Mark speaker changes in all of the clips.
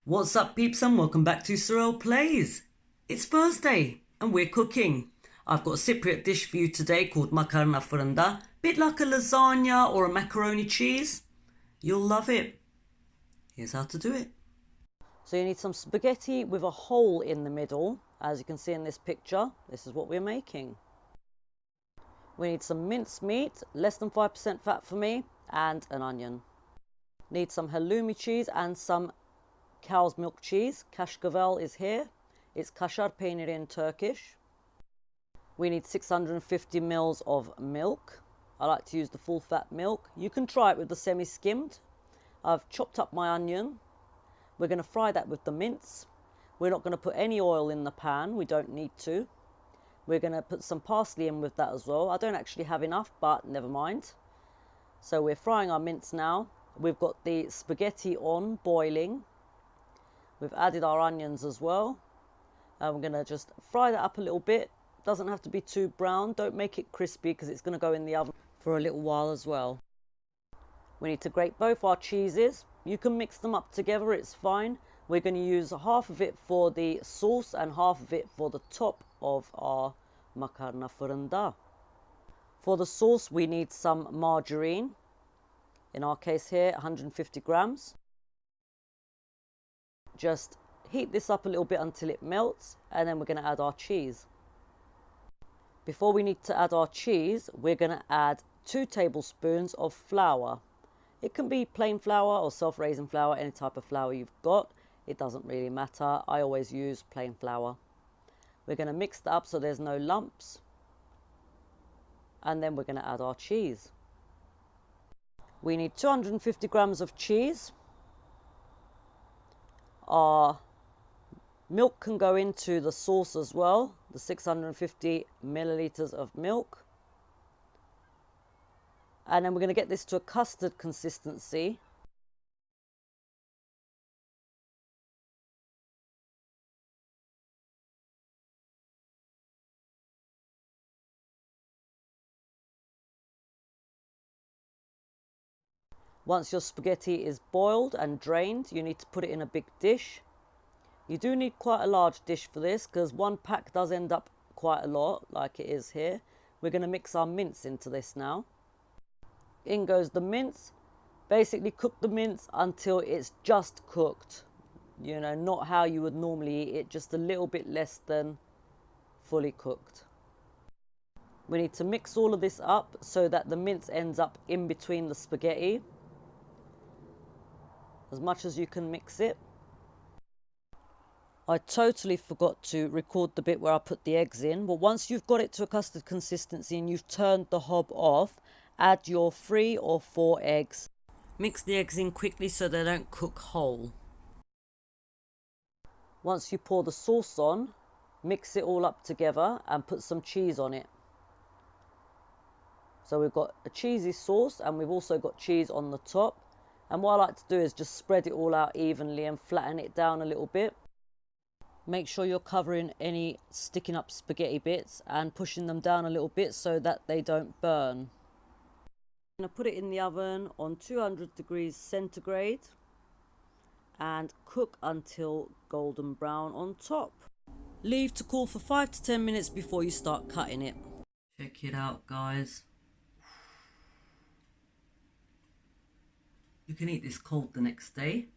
Speaker 1: What's up, peeps, and welcome back to Sorrel Plays. It's Thursday and we're cooking. I've got a Cypriot dish for you today called Makarna fırında. Bit like a lasagna or a macaroni cheese. You'll love it. Here's how to do it.
Speaker 2: So you need some spaghetti with a hole in the middle. As you can see in this picture, this is what we're making. We need some minced meat, less than 5% fat for me, and an onion. Need some halloumi cheese and some cow's milk cheese. Kaşar is here. It's kaşar peynir in Turkish. We need 650 ml of milk. I like to use the full fat milk. You can try it with the semi-skimmed. I've chopped up my onion. We're going to fry that with the mince. We're not going to put any oil in the pan. We don't need to. We're going to put some parsley in with that as well. I don't actually have enough, but never mind. So we're frying our mince now. We've got the spaghetti on boiling. We've added our onions as well. And we're going to just fry that up a little bit. Doesn't have to be too brown. Don't make it crispy because it's going to go in the oven for a little while as well. We need to grate both our cheeses. You can mix them up together, it's fine. We're going to use half of it for the sauce and half of it for the top of our makarna fırında. For the sauce, we need some margarine. In our case here, 150 grams. Just heat this up a little bit until it melts, and then we're going to add our cheese. Before we need to add our cheese, we're going to add 2 tablespoons of flour. It can be plain flour or self-raising flour, any type of flour you've got. It doesn't really matter. I always use plain flour. We're going to mix that up so there's no lumps. And then we're going to add our cheese. We need 250 grams of cheese. Our milk can go into the sauce as well, the 650 milliliters of milk. And then we're going to get this to a custard consistency. Once your spaghetti is boiled and drained, you need to put it in a big dish. You do need quite a large dish for this because one pack does end up quite a lot, like it is here. We're going to mix our mince into this now. In goes the mince. Basically cook the mince until it's just cooked. You know, not how you would normally eat it, just a little bit less than fully cooked. We need to mix all of this up so that the mince ends up in between the spaghetti. As much as you can mix it. I totally forgot to record the bit where I put the eggs in. But once you've got it to a custard consistency and you've turned the hob off, add your 3 or 4 eggs.
Speaker 1: Mix the eggs in quickly so they don't cook whole.
Speaker 2: Once you pour the sauce on, mix it all up together and put some cheese on it. So we've got a cheesy sauce and we've also got cheese on the top. And what I like to do is just spread it all out evenly and flatten it down a little bit. Make sure you're covering any sticking up spaghetti bits and pushing them down a little bit so that they don't burn. I'm going to put it in the oven on 200 degrees centigrade and cook until golden brown on top.
Speaker 1: Leave to cool for 5 to 10 minutes before you start cutting it. Check it out, guys. You can eat this cold the next day,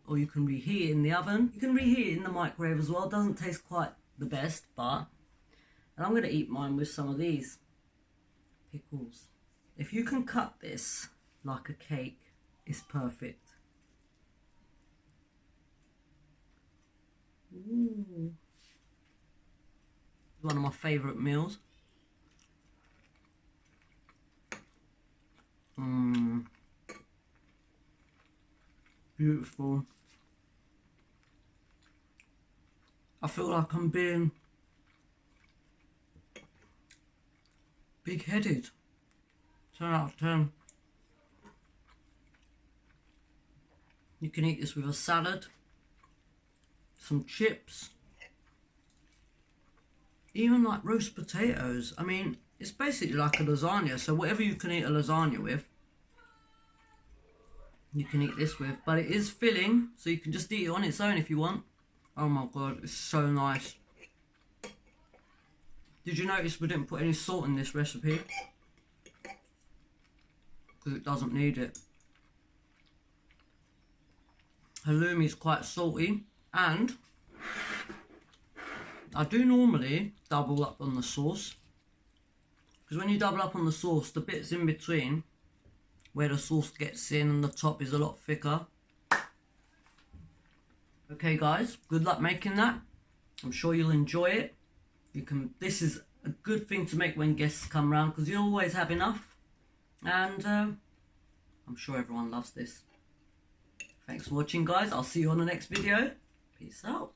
Speaker 1: or you can reheat it in the oven. You can reheat it in the microwave as well. It doesn't taste quite the best, but... And I'm going to eat mine with some of these pickles. If you can cut this like a cake, it's perfect. Ooh. One of my favourite meals. Beautiful. I feel like I'm being big-headed. 10 out of 10. You can eat this with a salad, some chips, even like roast potatoes. I mean, it's basically like a lasagna, so whatever you can eat a lasagna with. you can eat this with. But it is filling, so you can just eat it on its own if you want. Oh my god, it's so nice. Did you notice we didn't put any salt in this recipe? Because it doesn't need it. Halloumi is quite salty, and I do normally double up on the sauce. Because when you double up on the sauce, the bits in between where the sauce gets in and the top is a lot thicker. Okay guys, good luck making that. I'm sure you'll enjoy it. This is a good thing to make when guests come round because you'll always have enough. And I'm sure everyone loves this. Thanks for watching guys. I'll see you on the next video. Peace out.